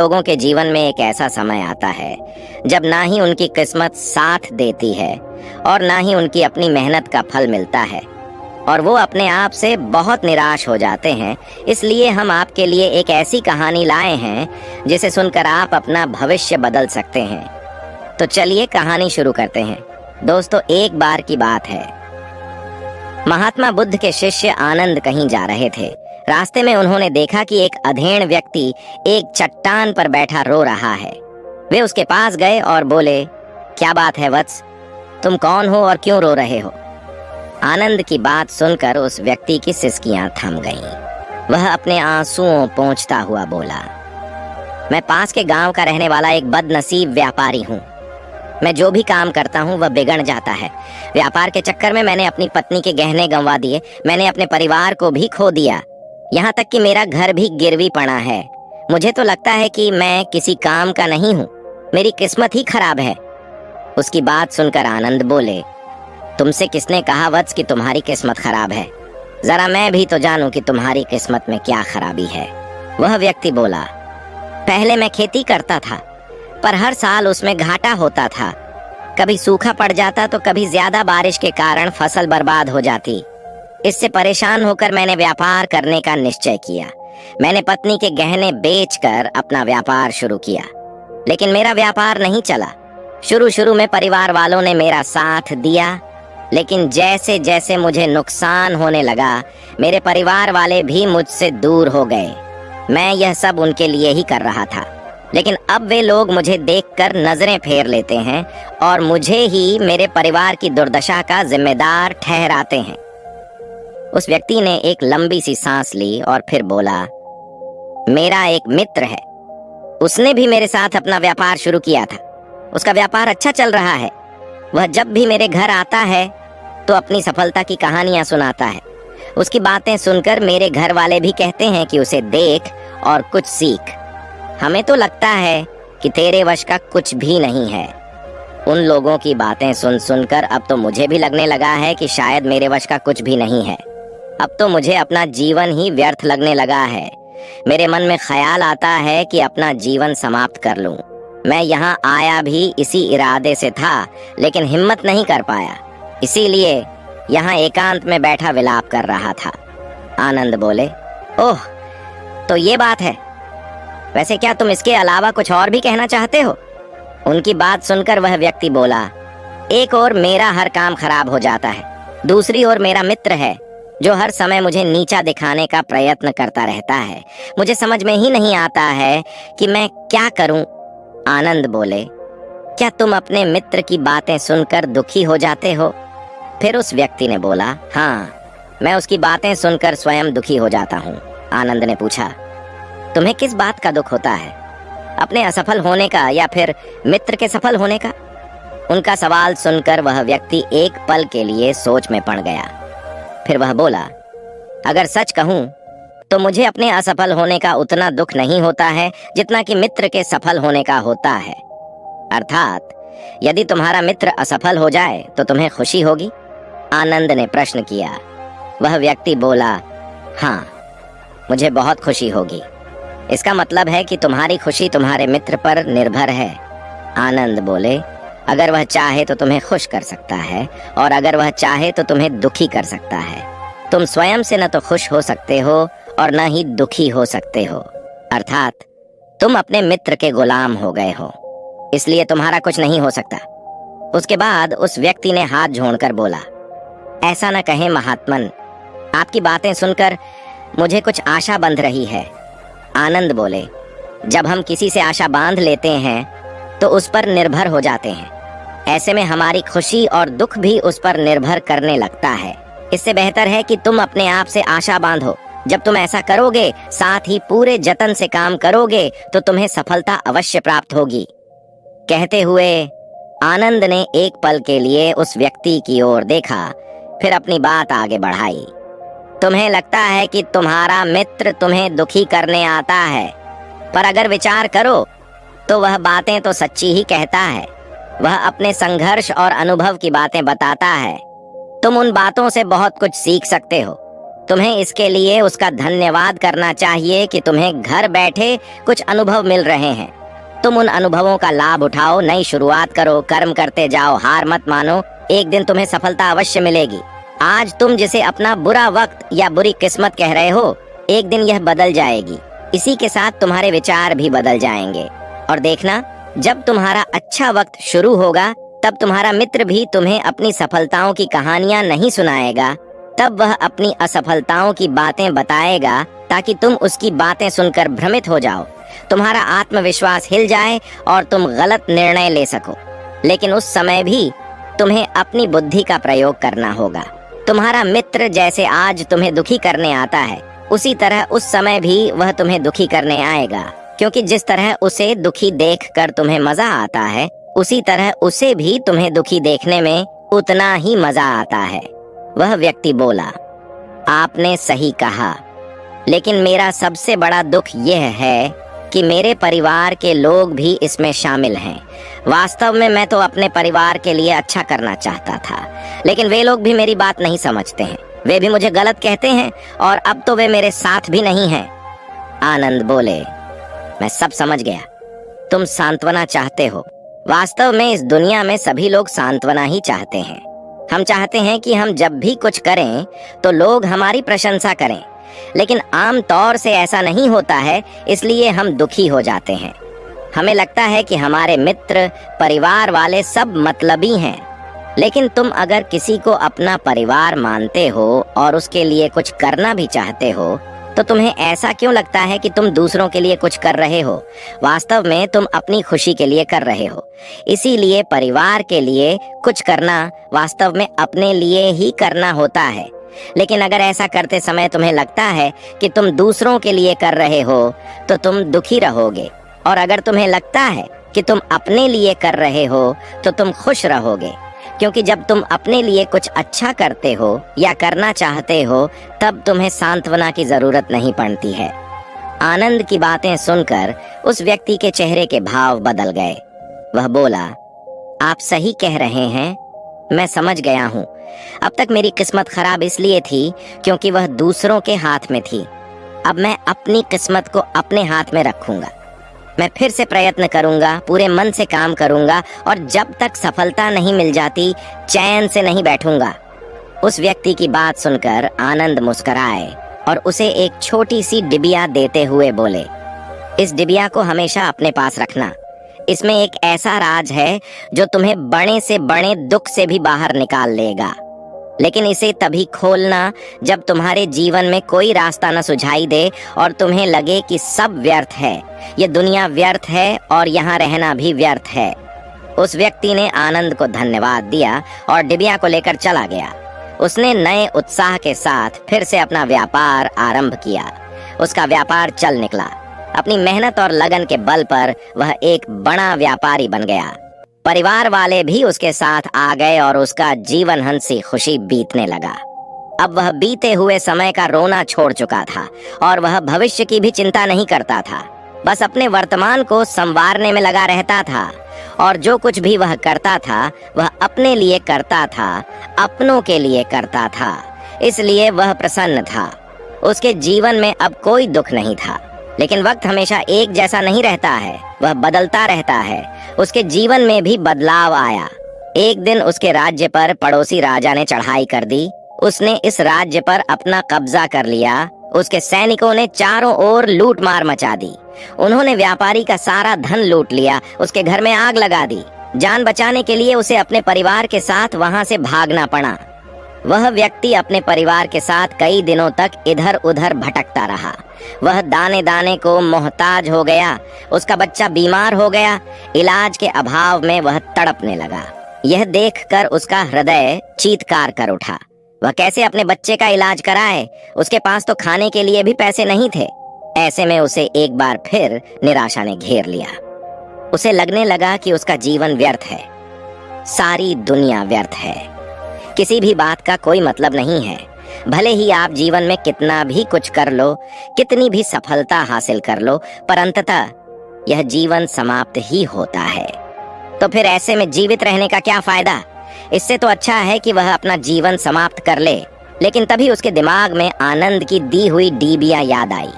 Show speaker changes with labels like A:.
A: लोगों के जीवन में एक ऐसा समय आता है जब ना ही उनकी किस्मत साथ देती है और ना ही उनकी अपनी मेहनत का फल मिलता है और वो अपने आप से बहुत निराश हो जाते हैं। इसलिए हम आपके लिए एक ऐसी कहानी लाए हैं जिसे सुनकर आप अपना भविष्य बदल सकते हैं। तो चलिए कहानी शुरू करते हैं। दोस्तों, एक बार की बात है, महात्मा बुद्ध के शिष्य आनंद कहीं जा रहे थे। रास्ते में उन्होंने देखा कि एक अधेड़ व्यक्ति एक चट्टान पर बैठा रो रहा है। वे उसके पास गए और बोले, क्या बात है वत्स, तुम कौन हो और क्यों रो रहे हो? आनंद की बात सुनकर उस व्यक्ति की सिसकियां थम गईं। वह अपने आंसुओं पोंछता हुआ बोला, मैं पास के गांव का रहने वाला एक बदनसीब व्यापारी हूँ। मैं जो भी काम करता हूँ वह बिगड़ जाता है। व्यापार के चक्कर में मैंने अपनी पत्नी के गहने गंवा दिए, मैंने अपने परिवार को भी खो दिया, यहाँ तक कि मेरा घर भी गिरवी पड़ा है। मुझे तो लगता है कि मैं किसी काम का नहीं हूँ, मेरी किस्मत ही खराब है। उसकी बात सुनकर आनंद बोले, तुमसे किसने कहा वत्स कि तुम्हारी किस्मत खराब है? जरा मैं भी तो जानूं कि तुम्हारी किस्मत में क्या खराबी है। वह व्यक्ति बोला, पहले मैं खेती करता था, पर हर साल उसमें घाटा होता था। कभी सूखा पड़ जाता तो कभी ज्यादा बारिश के कारण फसल बर्बाद हो जाती। इससे परेशान होकर मैंने व्यापार करने का निश्चय किया। मैंने पत्नी के गहने बेचकर अपना व्यापार शुरू किया, लेकिन मेरा व्यापार नहीं चला। शुरू में परिवार वालों ने मेरा साथ दिया, लेकिन जैसे जैसे मुझे नुकसान होने लगा, मेरे परिवार वाले भी मुझसे दूर हो गए। मैं यह सब उनके लिए ही कर रहा था, लेकिन अब वे लोग मुझे देखकर नजरें फेर लेते हैं और मुझे ही मेरे परिवार की दुर्दशा का जिम्मेदार ठहराते हैं। उस व्यक्ति ने एक लंबी सी सांस ली और फिर बोला, मेरा एक मित्र है, उसने भी मेरे साथ अपना व्यापार शुरू किया था। उसका व्यापार अच्छा चल रहा है। वह जब भी मेरे घर आता है तो अपनी सफलता की कहानियां सुनाता है। उसकी बातें सुनकर मेरे घर वाले भी कहते हैं कि उसे देख और कुछ सीख। हमें तो लगता है कि तेरे वश का कुछ भी नहीं है। उन लोगों की बातें सुन सुनकर अब तो मुझे भी लगने लगा है कि शायद मेरे वश का कुछ भी नहीं है। अब तो मुझे अपना जीवन ही व्यर्थ लगने लगा है। मेरे मन में ख्याल आता है कि अपना जीवन समाप्त कर लूं। मैं यहाँ आया भी इसी इरादे से था, लेकिन हिम्मत नहीं कर पाया, इसीलिए यहाँ एकांत में बैठा विलाप कर रहा था। आनंद बोले, ओह, तो ये बात है। वैसे क्या तुम इसके अलावा कुछ और भी कहना चाहते हो? उनकी बात सुनकर वह व्यक्ति बोला, एक और मेरा हर काम खराब हो जाता है, दूसरी ओर मेरा मित्र है जो हर समय मुझे नीचा दिखाने का प्रयत्न करता रहता है। मुझे समझ में ही नहीं आता है कि मैं क्या करूं। आनंद बोले, क्या तुम अपने मित्र की बातें सुनकर दुखी हो जाते हो? फिर उस व्यक्ति ने बोला, हाँ, मैं उसकी बातें सुनकर स्वयं दुखी हो जाता हूँ। आनंद ने पूछा, तुम्हें किस बात का दुख होता है? अपने असफल होने का या फिर मित्र के सफल होने का? उनका सवाल सुनकर वह व्यक्ति एक पल के लिए सोच में पड़ गया। फिर वह बोला, अगर सच कहूं तो मुझे अपने असफल होने का उतना दुख नहीं होता है जितना कि मित्र के सफल होने का होता है। अर्थात यदि तुम्हारा मित्र असफल हो जाए तो तुम्हें खुशी होगी? आनंद ने प्रश्न किया। वह व्यक्ति बोला, हाँ, मुझे बहुत खुशी होगी। इसका मतलब है कि तुम्हारी खुशी तुम्हारे मित्र पर निर्भर है। आनंद बोले, अगर वह चाहे तो तुम्हें खुश कर सकता है और अगर वह चाहे तो तुम्हें दुखी कर सकता है। तुम स्वयं से न तो खुश हो सकते हो और न ही दुखी हो सकते हो। अर्थात तुम अपने मित्र के गुलाम हो गए हो, इसलिए तुम्हारा कुछ नहीं हो सकता। उसके बाद उस व्यक्ति ने हाथ जोड़कर बोला, ऐसा न कहें महात्मन, आपकी बातें सुनकर मुझे कुछ आशा बंध रही है। आनंद बोले, जब हम किसी से आशा बांध लेते हैं तो उस पर निर्भर हो जाते हैं। ऐसे में हमारी खुशी और दुख भी उस पर निर्भर करने लगता है। इससे बेहतर है कि तुम अपने आप से आशा बांधो। जब तुम ऐसा करोगे, साथ ही पूरे जतन से काम करोगे, तो तुम्हें सफलता अवश्य प्राप्त होगी। कहते हुए आनंद ने एक पल के लिए उस व्यक्ति की ओर देखा, फिर अपनी बात आगे बढ़ाई। तुम्हें लगता है कि तुम्हारा मित्र तुम्हें दुखी करने आता है, पर अगर विचार करो तो वह बातें तो सच्ची ही कहता है। वह अपने संघर्ष और अनुभव की बातें बताता है। तुम उन बातों से बहुत कुछ सीख सकते हो। तुम्हें इसके लिए उसका धन्यवाद करना चाहिए कि तुम्हें घर बैठे कुछ अनुभव मिल रहे हैं। तुम उन अनुभवों का लाभ उठाओ, नई शुरुआत करो, कर्म करते जाओ, हार मत मानो। एक दिन तुम्हें सफलता अवश्य मिलेगी। आज तुम जिसे अपना बुरा वक्त या बुरी किस्मत कह रहे हो, एक दिन यह बदल जाएगी। इसी के साथ तुम्हारे विचार भी बदल जाएंगे। और देखना, जब तुम्हारा अच्छा वक्त शुरू होगा तब तुम्हारा मित्र भी तुम्हें अपनी सफलताओं की कहानियां नहीं सुनाएगा, तब वह अपनी असफलताओं की बातें बताएगा ताकि तुम उसकी बातें सुनकर भ्रमित हो जाओ, तुम्हारा आत्मविश्वास हिल जाए और तुम गलत निर्णय ले सको। लेकिन उस समय भी तुम्हें अपनी बुद्धि का प्रयोग करना होगा। तुम्हारा मित्र जैसे आज तुम्हें दुखी करने आता है, उसी तरह उस समय भी वह तुम्हें दुखी करने आएगा, क्योंकि जिस तरह उसे दुखी देखकर तुम्हें मजा आता है, उसी तरह उसे भी तुम्हें दुखी देखने में उतना ही मजा आता है। वह व्यक्ति बोला, आपने सही कहा, लेकिन मेरा सबसे बड़ा दुख यह है कि मेरे परिवार के लोग भी इसमें शामिल हैं। वास्तव में मैं तो अपने परिवार के लिए अच्छा करना चाहता था, लेकिन वे लोग भी मेरी बात नहीं समझते हैं। वे भी मुझे गलत कहते हैं और अब तो वे मेरे साथ भी नहीं हैं। आनंद बोले, मैं सब समझ गया। तुम सांत्वना चाहते हो। वास्तव में इस दुनिया में सभी लोग सांत्वना ही चाहते हैं। हम चाहते हैं कि हम जब भी कुछ करें तो लोग हमारी प्रशंसा करें, लेकिन आम तौर से ऐसा नहीं होता है, इसलिए हम दुखी हो जाते हैं। हमें लगता है कि हमारे मित्र, परिवार वाले सब मतलबी हैं। लेकिन तुम अगर किसी को अपना परिवार मानते हो और उसके लिए कुछ करना भी चाहते हो, तो तुम्हें ऐसा क्यों लगता है कि तुम दूसरों के लिए कुछ कर रहे हो? वास्तव में तुम अपनी खुशी के लिए कर रहे हो। इसीलिए परिवार के लिए कुछ करना वास्तव में अपने लिए ही करना होता है। लेकिन अगर ऐसा करते समय तुम्हें लगता है कि तुम दूसरों के लिए कर रहे हो, तो तुम दुखी रहोगे। और अगर तुम्हें लगता है कि तुम अपने लिए कर रहे हो, तो तुम खुश रहोगे, क्योंकि जब तुम अपने लिए कुछ अच्छा करते हो या करना चाहते हो, तब तुम्हें सांत्वना की जरूरत नहीं पड़ती है। आनंद की बातें सुनकर उस व्यक्ति के चेहरे के भाव बदल गए। वह बोला, आप सही कह रहे हैं, मैं समझ गया हूँ। अब तक मेरी किस्मत खराब इसलिए थी क्योंकि वह दूसरों के हाथ में थी। अब मैं अपनी किस्मत को अपने हाथ में रखूंगा। मैं फिर से प्रयत्न करूंगा, पूरे मन से काम करूंगा, और जब तक सफलता नहीं मिल जाती चैन से नहीं बैठूंगा। उस व्यक्ति की बात सुनकर आनंद मुस्कुराए और उसे एक छोटी सी डिबिया देते हुए बोले, इस डिबिया को हमेशा अपने पास रखना। इसमें एक ऐसा राज है जो तुम्हें बड़े से बड़े दुख से भी बाहर निकाल लेगा। लेकिन इसे तभी खोलना जब तुम्हारे जीवन में कोई रास्ता न सुझाई दे और तुम्हें लगे कि सब व्यर्थ है, ये दुनिया व्यर्थ है और यहाँ रहना भी व्यर्थ है। उस व्यक्ति ने आनंद को धन्यवाद दिया और डिबिया को लेकर चला गया। उसने नए उत्साह के साथ फिर से अपना व्यापार आरंभ किया। उसका व्यापार चल निकला। अपनी मेहनत और लगन के बल पर वह एक बड़ा व्यापारी बन गया। परिवार वाले भी उसके साथ आ गए और उसका जीवन हंसी खुशी बीतने लगा। अब वह बीते हुए समय का रोना छोड़ चुका था और वह भविष्य की भी चिंता नहीं करता था। बस अपने वर्तमान को संवारने में लगा रहता था और जो कुछ भी वह करता था वह अपने लिए करता था, अपनों के लिए करता था। इसलिए वह प्रसन्न था। उसके जीवन में अब कोई दुख नहीं था। लेकिन वक्त हमेशा एक जैसा नहीं रहता है, वह बदलता रहता है। उसके जीवन में भी बदलाव आया। एक दिन उसके राज्य पर पड़ोसी राजा ने चढ़ाई कर दी। उसने इस राज्य पर अपना कब्जा कर लिया। उसके सैनिकों ने चारों ओर लूट मार मचा दी। उन्होंने व्यापारी का सारा धन लूट लिया। उसके घर में आग लगा दी। जान बचाने के लिए उसे अपने परिवार के साथ वहां से भागना पड़ा। वह व्यक्ति अपने परिवार के साथ कई दिनों तक इधर उधर भटकता रहा। वह दाने दाने को मोहताज हो गया। उसका बच्चा बीमार हो गया। इलाज के अभाव में वह तड़पने लगा। यह देखकर उसका हृदय चीत्कार कर उठा। वह कैसे अपने बच्चे का इलाज कराए? उसके पास तो खाने के लिए भी पैसे नहीं थे। ऐसे में उसे एक बार फिर निराशा ने घेर लिया। उसे लगने लगा कि उसका जीवन व्यर्थ है, सारी दुनिया व्यर्थ है। किसी भी बात का कोई मतलब नहीं है। भले ही आप जीवन में कितना भी कुछ कर लो, कितनी भी सफलता हासिल कर लो, पर अंततः यह जीवन समाप्त ही होता है। तो फिर ऐसे में जीवित रहने का क्या फायदा? इससे तो अच्छा है कि वह अपना जीवन समाप्त कर ले। लेकिन तभी उसके दिमाग में आनंद की दी हुई डीबिया याद आई।